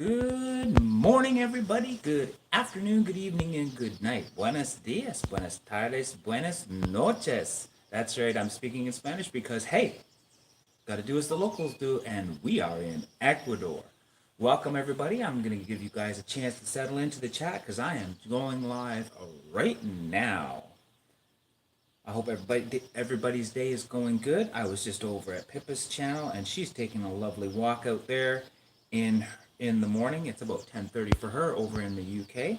Good morning, everybody. Good afternoon, good evening, and good night. Buenos dias, buenas tardes, buenas noches. That's right, I'm speaking in Spanish because, hey, gotta do as the locals do, and we are in Ecuador. Welcome, everybody. I'm gonna give you guys a chance to settle into the chat because I am going live right now. I hope everybody's day is going good. I was just over at Pippa's channel, and she's taking a lovely walk out there in in the morning. It's about 10:30 for her over in the UK.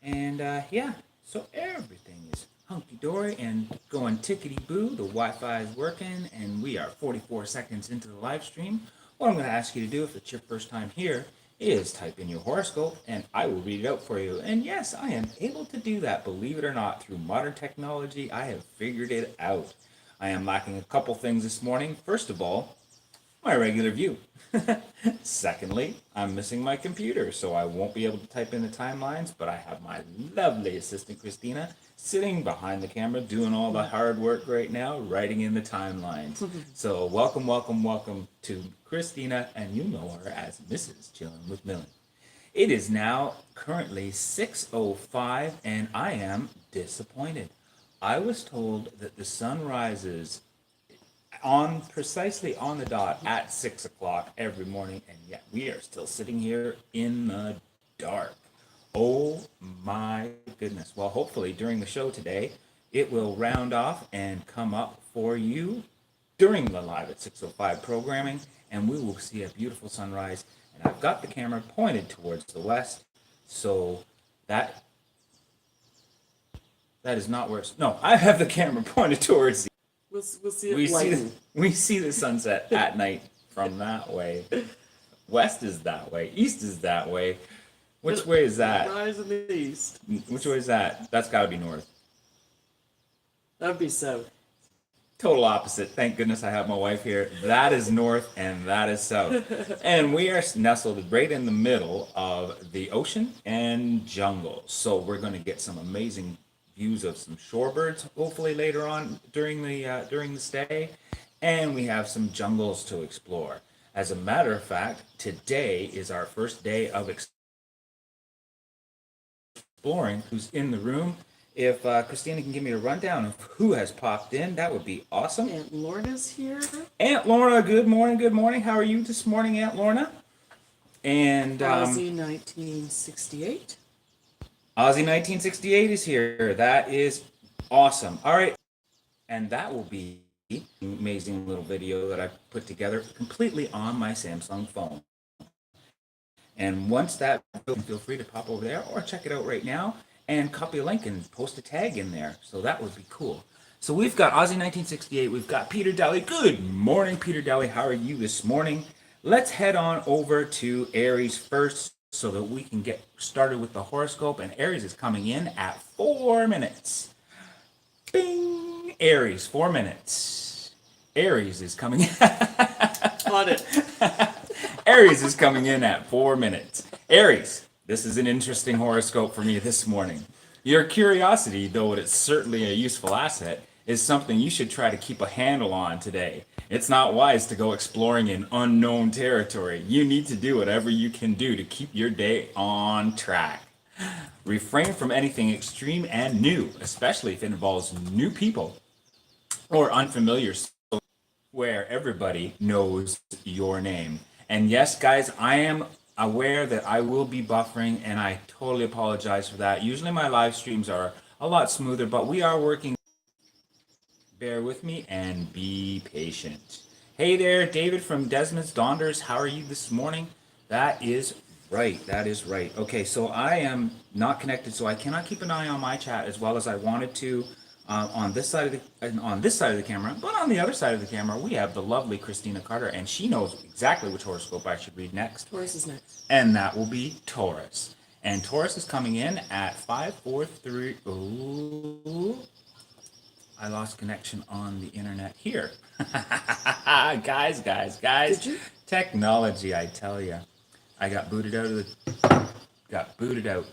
And yeah, so everything is hunky-dory and going tickety-boo. The Wi-Fi is working, and we are 44 seconds into the live stream. What I'm going to ask you to do, if it's your first time here, is type in your horoscope, and I will read it out for you. And yes, I am able to do that, believe it or not. Through modern technology, I have figured it out. I am lacking a couple things this morning. First of all, my regular view. Secondly, I'm missing my computer, so I won't be able to type in the timelines, but I have my lovely assistant, Christina, sitting behind the camera, doing all the hard work right now, writing in the timelines. So welcome, welcome, welcome to Christina, and you know her as Mrs. Chillin' with Millie. It is now currently 6:05, and I am disappointed. I was told that the sun rises on precisely on the dot at 6 o'clock every morning, and yet we are still sitting here in the dark. Oh my goodness. Well, hopefully during the show today, it will round off and come up for you during the live at 6:05 programming, and we will see a beautiful sunrise. And I've got the camera pointed towards the west, so that is not where it's, no, I have the camera pointed towards the We'll see it we see the sunset at night from that way. West is that way. East is that way. Which way is that? Rise in the east. Which way is that? That's got to be north. That'd be south. Total opposite. Thank goodness I have my wife here. That is north and that is south. And we are nestled right in the middle of the ocean and jungle. So we're going to get some amazing views of some shorebirds hopefully later on during the stay, and we have some jungles to explore. As a matter of fact, today is our first day of exploring. Who's in the room? If Christina can give me a rundown of who has popped in, that would be awesome. Aunt Lorna's here. Aunt Lorna, good morning, good morning. How are you this morning, Aunt Lorna? And Aussie 1968. Aussie 1968 is here. That is awesome. All right. And that will be an amazing little video that I put together completely on my Samsung phone. And once that, feel free to pop over there or check it out right now and copy a link and post a tag in there. So that would be cool. So we've got Aussie 1968. We've got Peter Daly. Good morning, Peter Daly. How are you this morning? Let's head on over to Aries first, so that we can get started with the horoscope. And Aries is coming in at 4 minutes. Bing! Aries, 4 minutes. Aries is coming in. On it. Aries is coming in at 4 minutes. Aries, this is an interesting horoscope for me this morning. Your curiosity, though it's certainly a useful asset, is something you should try to keep a handle on today. It's not wise to go exploring in unknown territory. You need to do whatever you can do to keep your day on track. Refrain from anything extreme and new, especially if it involves new people or unfamiliar where everybody knows your name. And yes, guys, I am aware that I will be buffering, and I totally apologize for that. Usually my live streams are a lot smoother, but we are working. Bear with me and be patient. Hey there, David from Desmond's Donders. How are you this morning? That is right. That is right. Okay, so I am not connected, so I cannot keep an eye on my chat as well as I wanted to on this side of the camera. But on the other side of the camera, we have the lovely Christina Carter, and she knows exactly which horoscope I should read next. Taurus is next. And that will be Taurus. And Taurus is coming in at 543. Ooh. I lost connection on the internet here. guys. Did you? Technology, I tell you. I got booted out.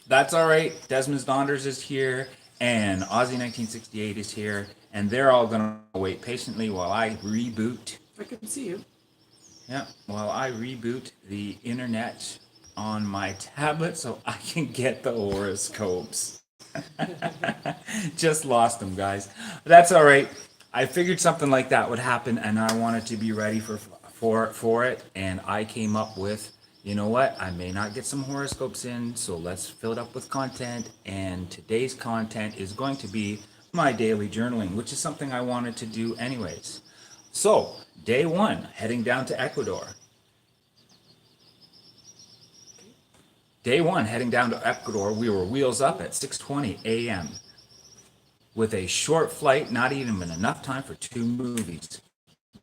That's all right. Desmond's Donders is here, and Aussie 1968 is here, and they're all going to wait patiently while I reboot. I can see you. Yeah. Well, I reboot the internet on my tablet so I can get the horoscopes. Just lost them, guys. That's all right. I figured something like that would happen, and I wanted to be ready for it. And I came up with, you know what? I may not get some horoscopes in, so let's fill it up with content. And today's content is going to be my daily journaling, which is something I wanted to do anyways. So, day one, heading down to Ecuador. Day one, heading down to Ecuador, we were wheels up at 6:20 a.m. with a short flight, not even enough time for two movies,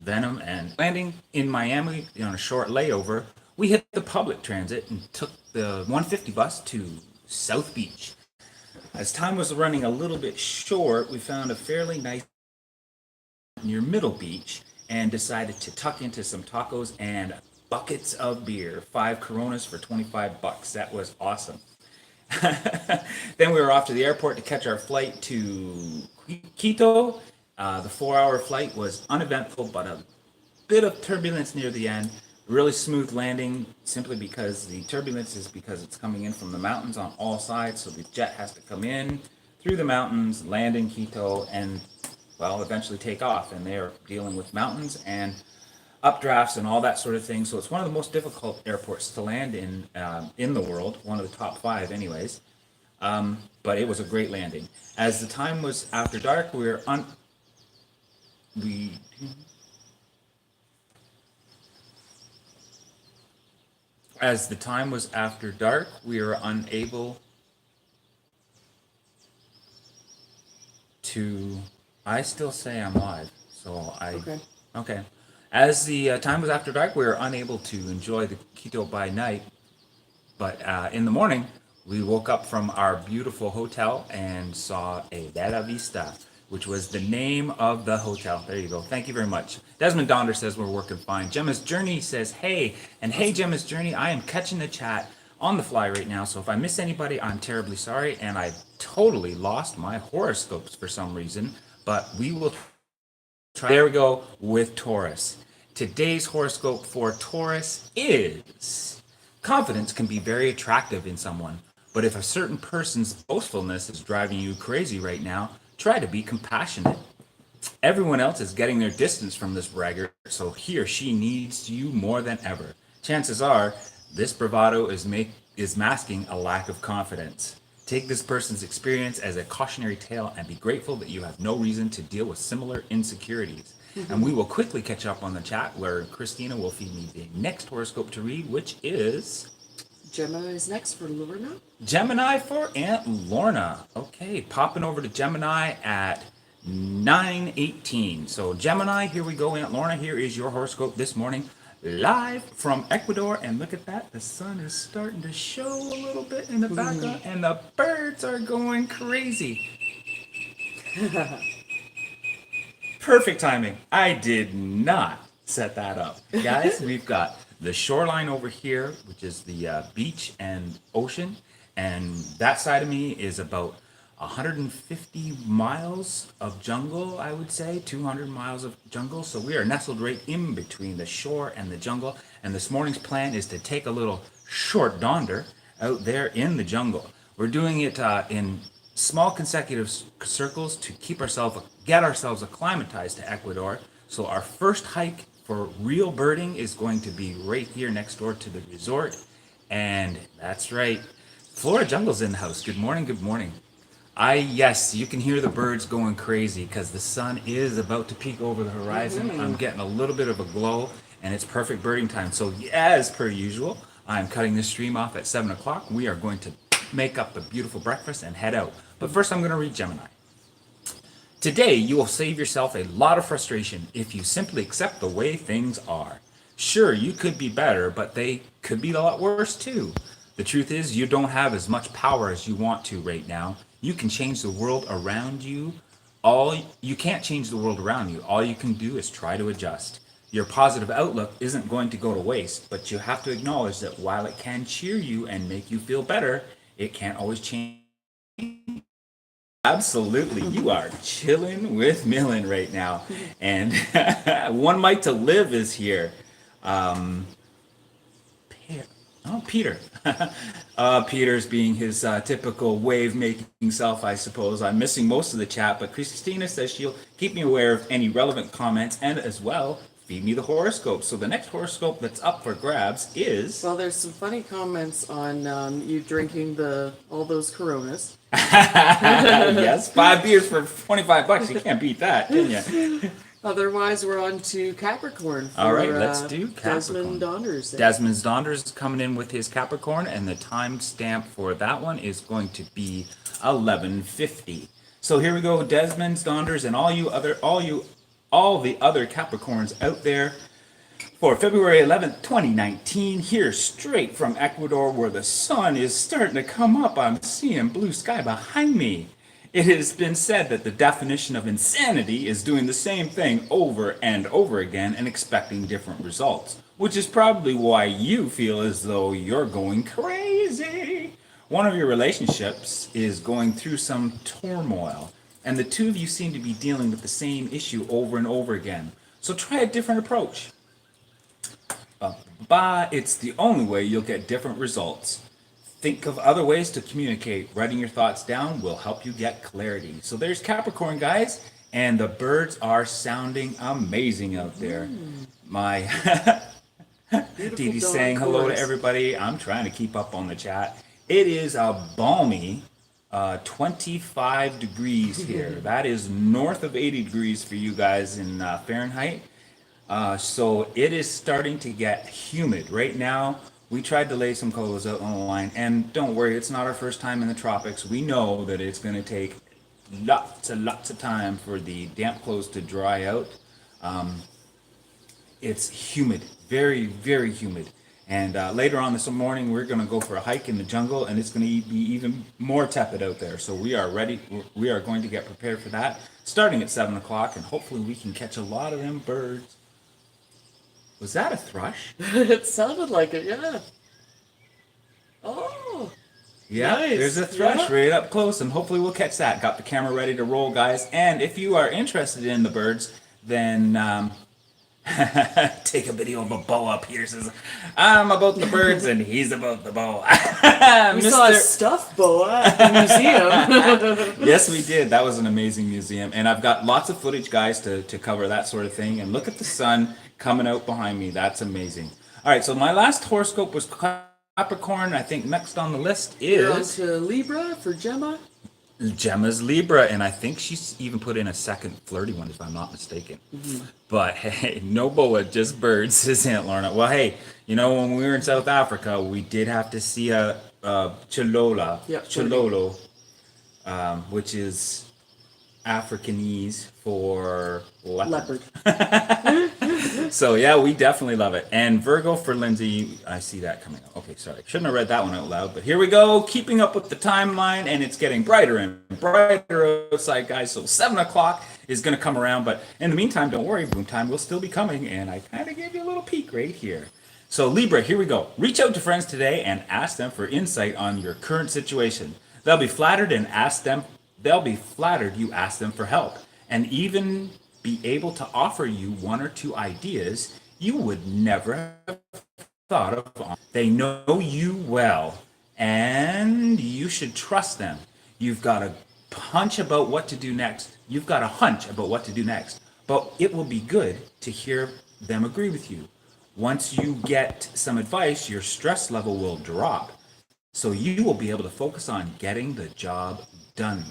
Venom and landing in Miami on a short layover. We hit the public transit and took the 150 bus to South Beach. As time was running a little bit short, we found a fairly nice near Middle Beach and decided to tuck into some tacos and buckets of beer, 5 Coronas for $25. That was awesome. Then we were off to the airport to catch our flight to Quito. The 4-hour flight was uneventful, but a bit of turbulence near the end. Really smooth landing, simply because the turbulence is because it's coming in from the mountains on all sides. So the jet has to come in through the mountains, land in Quito, and well, eventually take off. And they're dealing with mountains and updrafts and all that sort of thing. So it's one of the most difficult airports to land in the world, one of the top 5, anyways. But it was a great landing. As the time was after dark, we as the time was after dark, we were unable to. I still say I'm live, so I. Okay. Okay. As the time was after dark, we were unable to enjoy the Quito by night. But in the morning, we woke up from our beautiful hotel and saw a Bella Vista, which was the name of the hotel. There you go. Thank you very much. Desmond Donder says we're working fine. Gemma's Journey says, hey. And hey, Gemma's Journey, I am catching the chat on the fly right now. So if I miss anybody, I'm terribly sorry. And I totally lost my horoscopes for some reason. But we will try. There we go with Taurus. Today's horoscope for Taurus is: confidence can be very attractive in someone, but if a certain person's boastfulness is driving you crazy right now, try to be compassionate. Everyone else is getting their distance from this braggart, so he or she needs you more than ever. Chances are, this bravado is masking a lack of confidence. Take this person's experience as a cautionary tale and be grateful that you have no reason to deal with similar insecurities. And we will quickly catch up on the chat where Christina will feed me the next horoscope to read, which is Gemma is next for Lorna. Gemini for Aunt Lorna. Okay, popping over to Gemini at 9:18. So Gemini, here we go. Aunt Lorna, here is your horoscope this morning, live from Ecuador. And look at that, the sun is starting to show a little bit in the background, and the birds are going crazy. Perfect timing. I did not set that up. Guys, we've got the shoreline over here, which is the beach and ocean. And that side of me is about 150 miles of jungle, I would say, 200 miles of jungle. So we are nestled right in between the shore and the jungle. And this morning's plan is to take a little short donder out there in the jungle. We're doing it in small consecutive circles to get ourselves acclimatized to Ecuador. So our first hike for real birding is going to be right here next door to the resort. And that's right, Florida Jungle's in the house. Good morning, good morning. Yes, you can hear the birds going crazy because the sun is about to peek over the horizon. I'm getting a little bit of a glow, and it's perfect birding time. So as per usual, I'm cutting this stream off at 7 o'clock. We are going to make up a beautiful breakfast and head out. But first I'm going to read Gemini. Today you will save yourself a lot of frustration if you simply accept the way things are. Sure, you could be better, but they could be a lot worse too. The truth is, you don't have as much power as you want to right now. You can change the world around you. You can't change the world around you. All you can do is try to adjust. Your positive outlook isn't going to go to waste, but you have to acknowledge that while it can cheer you and make you feel better, it can't always change. Absolutely. You are chilling with Millen right now. And One Mic to Live is here. Peter. Peter's being his typical wave-making self, I suppose. I'm missing most of the chat, but Christina says she'll keep me aware of any relevant comments and as well feed me the horoscope. So the next horoscope that's up for grabs is... Well, there's some funny comments on you drinking all those Coronas. Yes, 5 beers for $25. You can't beat that, can you? Otherwise, we're on to Capricorn. For, All right, let's do Capricorn. Desmond Donders. Desmond Donders is coming in with his Capricorn, and the time stamp for that one is going to be 11:50. So here we go, Desmond Donders, and all the other Capricorns out there. For February 11th, 2019, here straight from Ecuador, where the sun is starting to come up. I'm seeing blue sky behind me. It has been said that the definition of insanity is doing the same thing over and over again and expecting different results, which is probably why you feel as though you're going crazy. One of your relationships is going through some turmoil, and the two of you seem to be dealing with the same issue over and over again. So try a different approach. It's the only way you'll get different results. Think of other ways to communicate. Writing your thoughts down will help you get clarity. So there's Capricorn, guys, and the birds are sounding amazing out there. My Dee Dee's saying hello to everybody. I'm trying to keep up on the chat. It is a balmy 25 degrees here. That is north of 80 degrees for you guys in Fahrenheit. So it is starting to get humid right now. We tried to lay some clothes out on the line, and don't worry, it's not our first time in the tropics. We know that it's going to take lots and lots of time for the damp clothes to dry out. It's humid, very, very humid. And later on this morning, we're going to go for a hike in the jungle, and it's going to be even more tepid out there. So we are ready. We are going to get prepared for that, starting at 7 o'clock, and hopefully we can catch a lot of them birds. Was that a thrush? It sounded like it, yeah. Oh. Yeah, nice. There's a thrush right up close, and hopefully we'll catch that. Got the camera ready to roll, guys. And if you are interested in the birds, then take a video of a boa. Peter says, I'm about the birds, and he's about the boa. We saw a stuffed boa at the museum. Yes, we did. That was an amazing museum. And I've got lots of footage, guys, to cover that sort of thing. And look at the sun coming out behind me. That's amazing. All right, so my last horoscope was Capricorn. I think next on the list You're on is... to Libra for Gemma. Gemma's Libra, and I think she's even put in a second flirty one, if I'm not mistaken. But hey, no boa, just birds, says Aunt Lorna. Well, hey, you know, when we were in South Africa, we did have to see a Chololo, which is Africanese for leopard. So yeah, we definitely love it. And Virgo for Lindsay, I see that coming up. Okay, sorry, shouldn't have read that one out loud, but here we go, keeping up with the timeline, and it's getting brighter and brighter outside, guys. So 7 o'clock is going to come around, but in the meantime, don't worry, boom time will still be coming, and I kind of gave you a little peek right here. So Libra, here we go. Reach out to friends today and ask them for insight on your current situation. They'll be flattered you ask them for help, and even be able to offer you one or two ideas you would never have thought of. They know you well, and you should trust them. You've got a hunch about what to do next. But it will be good to hear them agree with you. Once you get some advice, your stress level will drop, so you will be able to focus on getting the job done.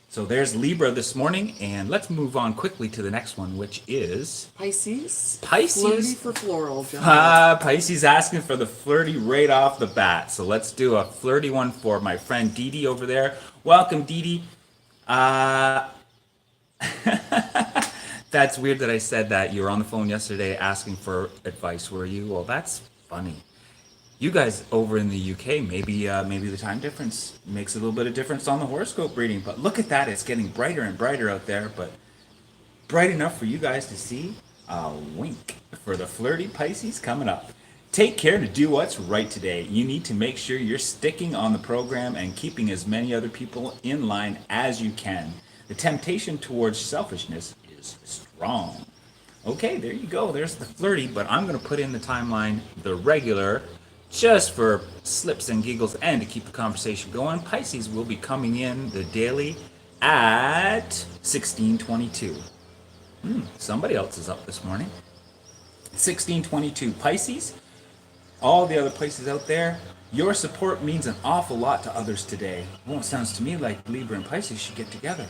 So there's Libra this morning, and let's move on quickly to the next one, which is... Pisces. Pisces. Flirty for floral. Pisces asking for the flirty right off the bat. So let's do a flirty one for my friend Dee Dee over there. Welcome, Dee Dee. That's weird that I said that. You were on the phone yesterday asking for advice, were you? Well, that's funny. You guys over in the UK, maybe the time difference makes a little bit of difference on the horoscope reading. But look at that, it's getting brighter and brighter out there. But bright enough for you guys to see a wink for the flirty Pisces coming up. Take care to do what's right today. You need to make sure you're sticking on the program and keeping as many other people in line as you can. The temptation towards selfishness is strong. Okay, there you go. There's the flirty, but I'm going to put in the timeline, the regular, just for slips and giggles and to keep the conversation going. Pisces will be coming in the daily at 16:22. Somebody else is up this morning. 16:22 Pisces. All the other places out there, your support means an awful lot to others today. Well, it sounds to me like Libra and Pisces should get together.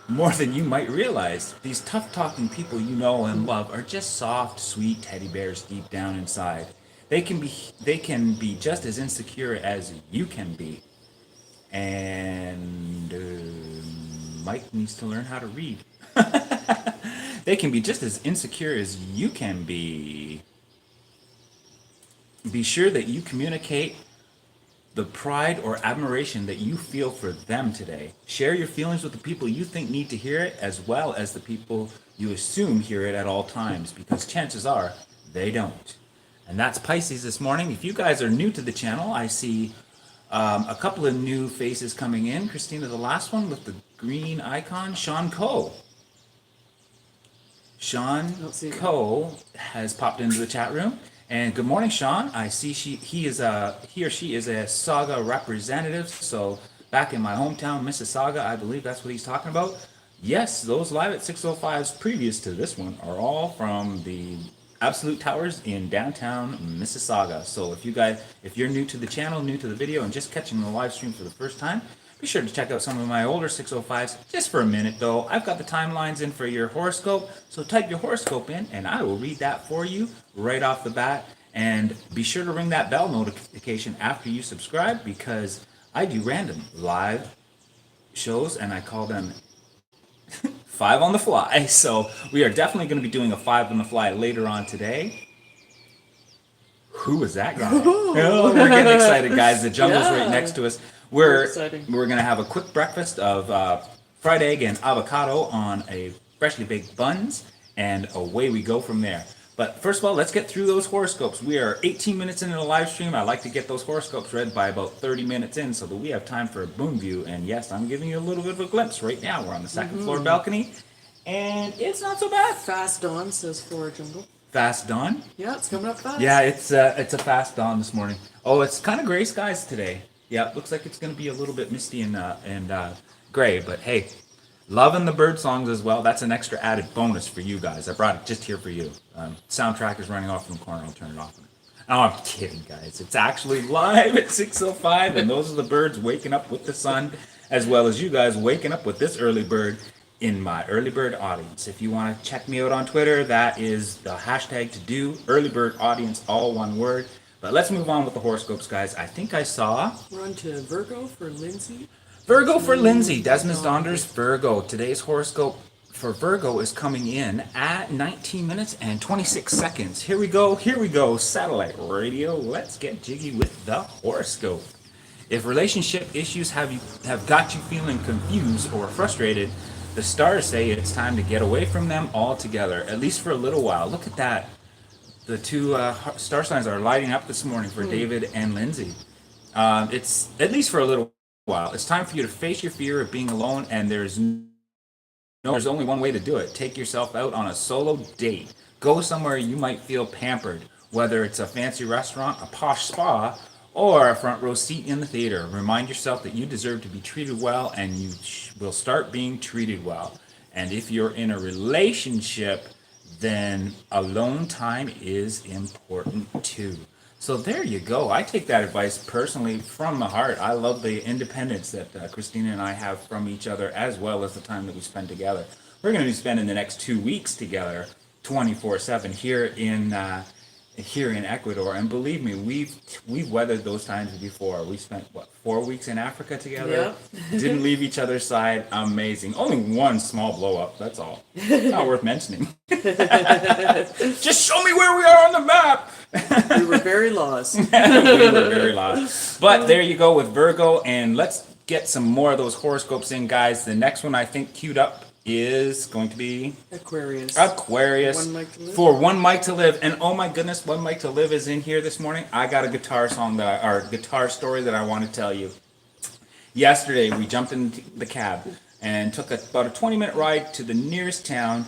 More than you might realize. These tough-talking people you know and love are just soft, sweet teddy bears deep down inside. They can be just as insecure as you can be. And Mike needs to learn how to read. They can be just as insecure as you can be. Be sure that you communicate the pride or admiration that you feel for them today. Share your feelings with the people you think need to hear it, as well as the people you assume hear it at all times, because chances are they don't. And that's Pisces this morning. If you guys are new to the channel, I see a couple of new faces coming in. Christina, the last one with the green icon, Sean Coe. Sean Coe has popped into the chat room. And good morning, Sean. I see he or she is a Saga representative. So back in my hometown, Mississauga, I believe that's what he's talking about. Yes, those live at 6:05s previous to this one are all from the Absolute Towers in downtown Mississauga. So if you're new to the channel, new to the video, and just catching the live stream for the first time, be sure to check out some of my older 6:05s just for a minute though. I've got the timelines in for your horoscope, so type your horoscope in and I will read that for you right off the bat. And be sure to ring that bell notification after you subscribe, because I do random live shows and I call them 5 on the fly. So we are definitely going to be doing a 5 on the fly later on today. Who was that guy? Oh, we're getting excited, guys. The jungle's right next to us. We're going to have a quick breakfast of fried egg and avocado on a freshly baked buns, and away we go from there. But first of all, let's get through those horoscopes. We are 18 minutes into the live stream. I like to get those horoscopes read by about 30 minutes in so that we have time for a boom view. And yes, I'm giving you a little bit of a glimpse right now. We're on the second floor balcony, and it's not so bad. Fast dawn, says Flora Jungle. Fast dawn? Yeah, it's coming up fast. Yeah, it's a fast dawn this morning. Oh, it's kind of gray skies today. Yeah, it looks like it's going to be a little bit misty and gray, but hey, loving the bird songs as well. That's an extra added bonus for you guys. I brought it just here for you. Soundtrack is running off in the corner. I'll turn it off. Oh, I'm kidding, guys. It's actually live at 6:05, and those are the birds waking up with the sun, as well as you guys waking up with this early bird in my early bird audience. If you want to check me out on Twitter, that is the hashtag to do, early bird audience, all one word. But let's move on with the horoscopes, guys. I think I saw... We're on to Virgo for Lindsay. Virgo for Lindsay. Desmond Donders, Virgo. Today's horoscope for Virgo is coming in at 19 minutes and 26 seconds. Here we go. Satellite radio. Let's get jiggy with the horoscope. If relationship issues have got you feeling confused or frustrated, the stars say it's time to get away from them altogether, at least for a little while. Look at that. The two star signs are lighting up this morning for David and Lindsay. It's at least for a little while. It's time for you to face your fear of being alone, and there's only one way to do it. Take yourself out on a solo date. Go somewhere you might feel pampered, whether it's a fancy restaurant, a posh spa, or a front row seat in the theater. Remind yourself that you deserve to be treated well, and you will start being treated well. And if you're in a relationship, then alone time is important too. So there you go. I take that advice personally from the heart. I love the independence that Christina and I have from each other, as well as the time that we spend together. We're going to be spending the next 2 weeks together 24/7 here in Ecuador, and believe me, we've weathered those times before. We spent 4 weeks in Africa together. Yep. Didn't leave each other's side. Amazing. Only one small blow up. That's all. Not worth mentioning. Just show me where we are on the map. We were very lost. We were very lost. But there you go with Virgo, and let's get some more of those horoscopes in, guys. The next one I think queued up is going to be Aquarius. One mic to live. For One Mic to Live. And oh my goodness, One Mic to Live is in here this morning. I got a guitar story that I want to tell you. Yesterday we jumped in the cab and took about a 20-minute ride to the nearest town,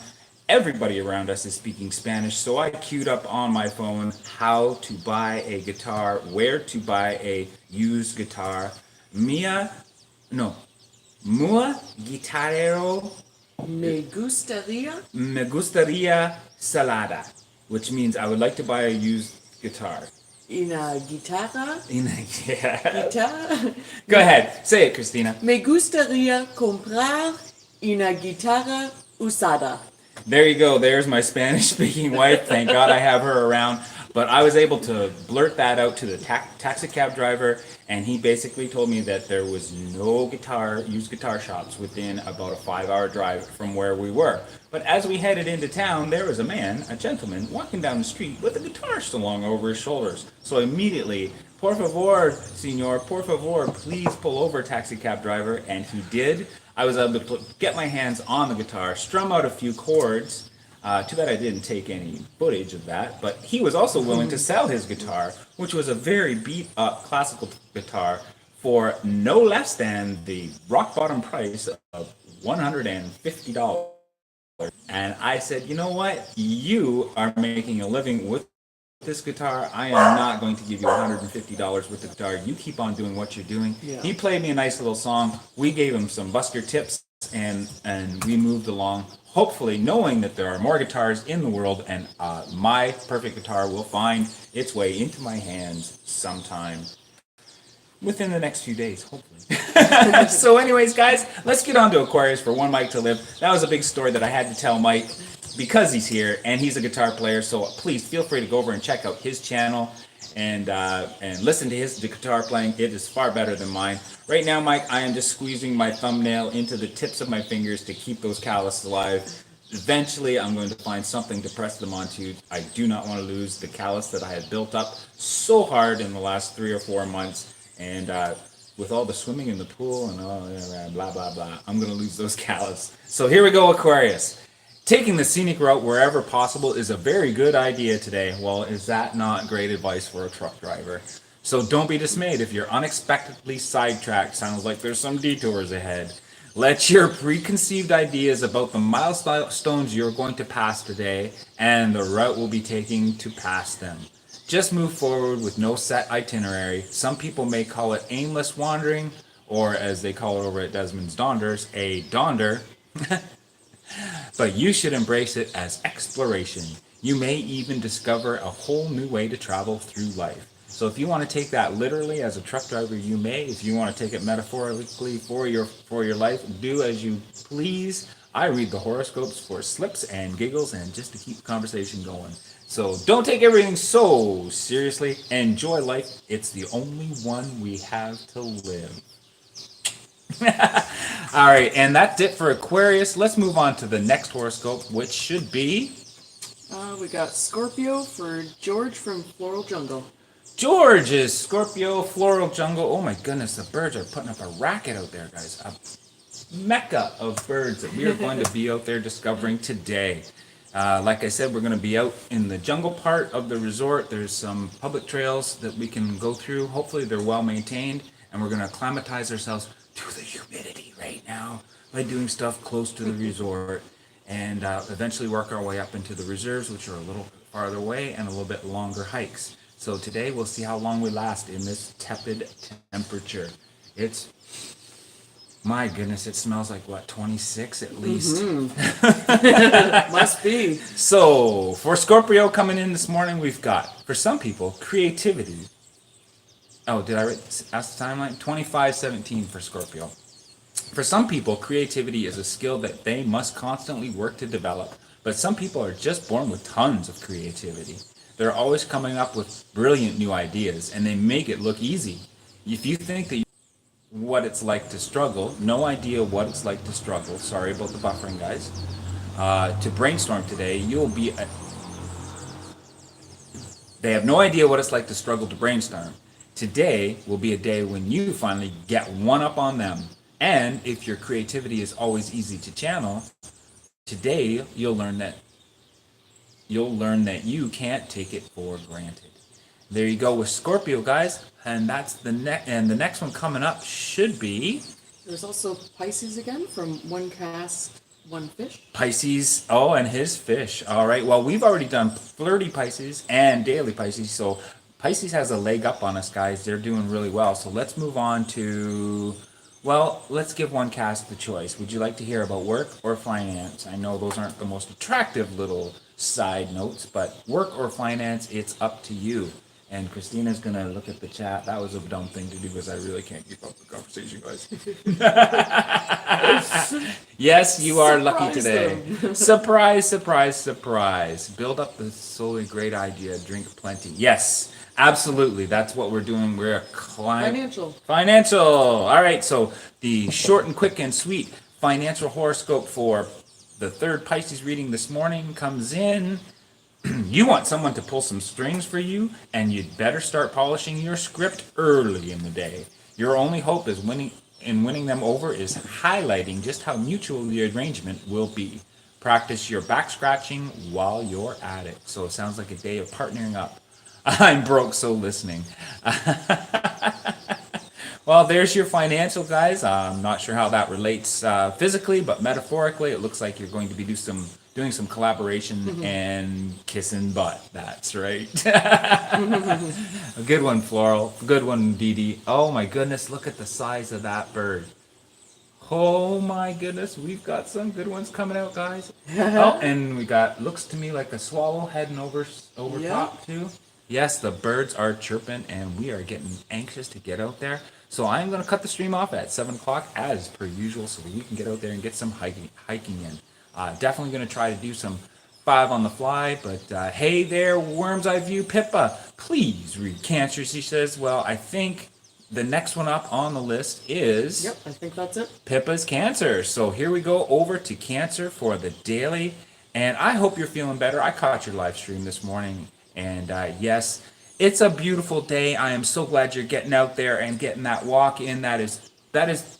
everybody around us is speaking Spanish, so I queued up on my phone how to buy a guitar, where to buy a used guitar. Mia, no, mua guitarrero me gustaría salada, which means I would like to buy a used guitar. Una guitarra. Yeah. Guitarra. Go ahead, say it, Christina. Me gustaría comprar una guitarra usada. There you go. There's my Spanish-speaking wife. Thank God I have her around. But I was able to blurt that out to the taxi cab driver, and he basically told me that there was no used guitar shops within about a 5-hour drive from where we were. But as we headed into town, there was a gentleman, walking down the street with a guitar slung over his shoulders. So immediately, por favor, senor, por favor, please pull over, taxi cab driver, and he did. I was able to get my hands on the guitar, strum out a few chords. Too bad I didn't take any footage of that, but he was also willing to sell his guitar, which was a very beat-up classical guitar, for no less than the rock-bottom price of $150. And I said, you know what? You are making a living with this guitar. I am not going to give you $150 with the guitar. You keep on doing what you're doing. Yeah. He played me a nice little song. We gave him some busker tips, and we moved along, hopefully knowing that there are more guitars in the world, and my perfect guitar will find its way into my hands sometime within the next few days, hopefully. So anyways, guys, let's get on to Aquarius for One Mike to Live. That was a big story that I had to tell Mike because he's here and he's a guitar player. So please feel free to go over and check out his channel and listen to his guitar playing. It is far better than mine. Right now, Mike, I am just squeezing my thumbnail into the tips of my fingers to keep those calluses alive. Eventually, I'm going to find something to press them onto. I do not want to lose the callus that I have built up so hard in the last 3 or 4 months. And with all the swimming in the pool and all blah, blah, blah, I'm going to lose those callus. So here we go, Aquarius. Taking the scenic route wherever possible is a very good idea today. Well, is that not great advice for a truck driver? So don't be dismayed if you're unexpectedly sidetracked. Sounds like there's some detours ahead. Let your preconceived ideas about the milestones you're going to pass today and the route we'll be taking to pass them. Just move forward with no set itinerary. Some people may call it aimless wandering, or as they call it over at Desmond's Donders, a donder. But you should embrace it as exploration. You may even discover a whole new way to travel through life. So if you want to take that literally as a truck driver, you may. If you want to take it metaphorically for your life, do as you please. I read the horoscopes for slips and giggles and just to keep the conversation going. So don't take everything so seriously. Enjoy life. It's the only one we have to live. All right, and that's it for Aquarius. Let's move on to the next horoscope, which should be... We got Scorpio for George from Floral Jungle. George is Scorpio, Floral Jungle. Oh my goodness, the birds are putting up a racket out there, guys. A mecca of birds that we are going to be out there discovering today. Like I said, we're going to be out in the jungle part of the resort. There's some public trails that we can go through. Hopefully they're well maintained, and we're going to acclimatize ourselves to the humidity right now by doing stuff close to the resort, and eventually work our way up into the reserves, which are a little farther away and a little bit longer hikes. So today we'll see how long we last in this tepid temperature. It's, my goodness, it smells like what, 26 at least? Mm-hmm. Must be. So for Scorpio coming in this morning, we've got, for some people, creativity. Oh, did I ask the timeline? 25:17 for Scorpio. For some people, creativity is a skill that they must constantly work to develop. But some people are just born with tons of creativity. They're always coming up with brilliant new ideas, and they make it look easy. If you think that what it's like to struggle, no idea what it's like to struggle, sorry about the buffering, guys, to brainstorm today, you'll be... They have no idea what it's like to struggle to brainstorm. Today will be a day when you finally get one up on them. And if your creativity is always easy to channel, today you'll learn that you can't take it for granted. There you go with Scorpio, guys, and that's the next one coming up should be... There's also Pisces again from One Cast one fish. Pisces. Oh, and his fish. All right. Well, we've already done flirty Pisces and daily Pisces. So Pisces has a leg up on us, guys. They're doing really well. So let's move on to, well, let's give one cast the choice. Would you like to hear about work or finance? I know those aren't the most attractive little side notes, but work or finance, it's up to you. And Christina's going to look at the chat. That was a dumb thing to do because I really can't keep up the conversation, guys. Yes, you are lucky today. Surprise, surprise, surprise. Build up the solely great idea. Drink plenty. Yes, absolutely. That's what we're doing. We're a client. Financial. All right. So the short and quick and sweet financial horoscope for the third Pisces reading this morning comes in. You want someone to pull some strings for you, and you'd better start polishing your script early in the day. Your only hope is winning them over is highlighting just how mutual the arrangement will be. Practice your back scratching while you're at it. So it sounds like a day of partnering up. I'm broke, so listening. Well, there's your financial, guys. I'm not sure how that relates physically, but metaphorically, it looks like you're going to be doing some collaboration and kissing butt. That's right. A good one, Floral. Good one, Dee Dee. Oh my goodness, look at the size of that bird. Oh my goodness, we've got some good ones coming out, guys. Oh, and we got, looks to me like a swallow heading over top too. Yes, the birds are chirping, and we are getting anxious to get out there. So I'm going to cut the stream off at 7 o'clock as per usual so we can get out there and get some hiking in. Definitely going to try to do some 5 on the fly, but hey there, Worm's Eye View Pippa, please read Cancer. She says, well, I think the next one up on the list is... Yep, I think that's it. Pippa's Cancer. So here we go over to Cancer for the daily. And I hope you're feeling better. I caught your live stream this morning. And yes, it's a beautiful day. I am so glad you're getting out there and getting that walk in. That is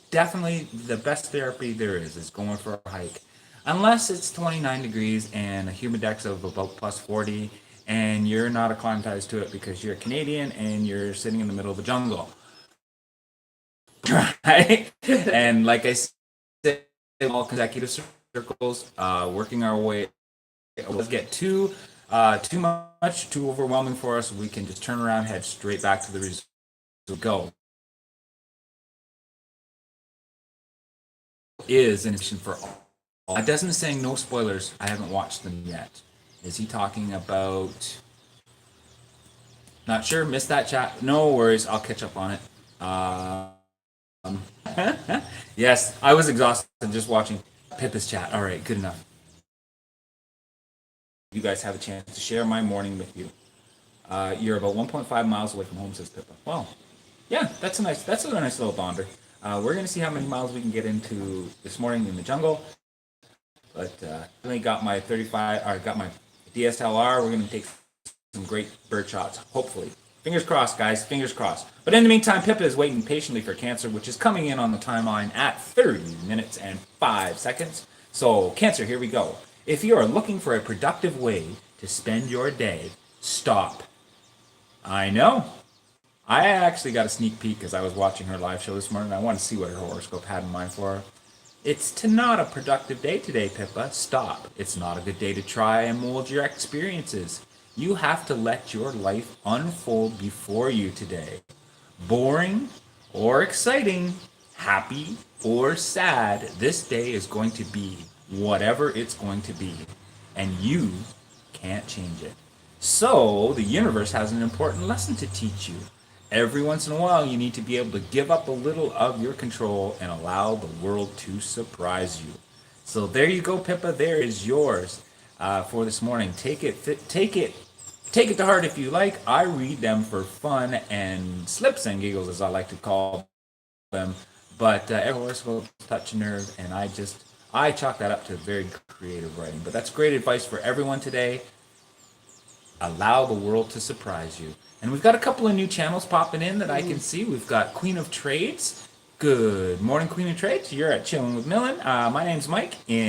definitely the best therapy there is going for a hike. Unless it's 29 degrees and a humidex of about plus 40, and you're not acclimatized to it because you're Canadian and you're sitting in the middle of the jungle. Right? And like I said, all consecutive circles, working our way. Let's get too much, too overwhelming for us. We can just turn around, head straight back to the result. Go. Is an option for all. Desmond is saying no spoilers. I haven't watched them yet. Is he talking about? Not sure. Missed that chat. No worries. I'll catch up on it. Yes, I was exhausted just watching Pippa's chat. All right, good enough. You guys have a chance to share my morning with you. You're about 1.5 miles away from home, says Pippa. Well, yeah, that's a nice little bonder. We're gonna see how many miles we can get into this morning in the jungle. But I got my 35. I got my DSLR. We're gonna take some great bird shots. Hopefully, fingers crossed, guys. Fingers crossed. But in the meantime, Pippa is waiting patiently for Cancer, which is coming in on the timeline at 30 minutes and 5 seconds. So Cancer, here we go. If you are looking for a productive way to spend your day, stop. I know. I actually got a sneak peek as I was watching her live show this morning. I want to see what her horoscope had in mind for her. It's not a productive day today, Pippa. Stop. It's not a good day to try and mold your experiences. You have to let your life unfold before you today. Boring or exciting, happy or sad, this day is going to be whatever it's going to be. And you can't change it. So the universe has an important lesson to teach you. Every once in a while, you need to be able to give up a little of your control and allow the world to surprise you. So there you go, Pippa. There is yours for this morning. Take it to heart if you like. I read them for fun and slips and giggles, as I like to call them. But every horoscope touch a nerve, and I chalk that up to very creative writing. But that's great advice for everyone today. Allow the world to surprise you. And we've got a couple of new channels popping in that I can see. We've got Queen of Trades. Good morning, Queen of Trades. You're at Chilling with Millen. My name's Mike. And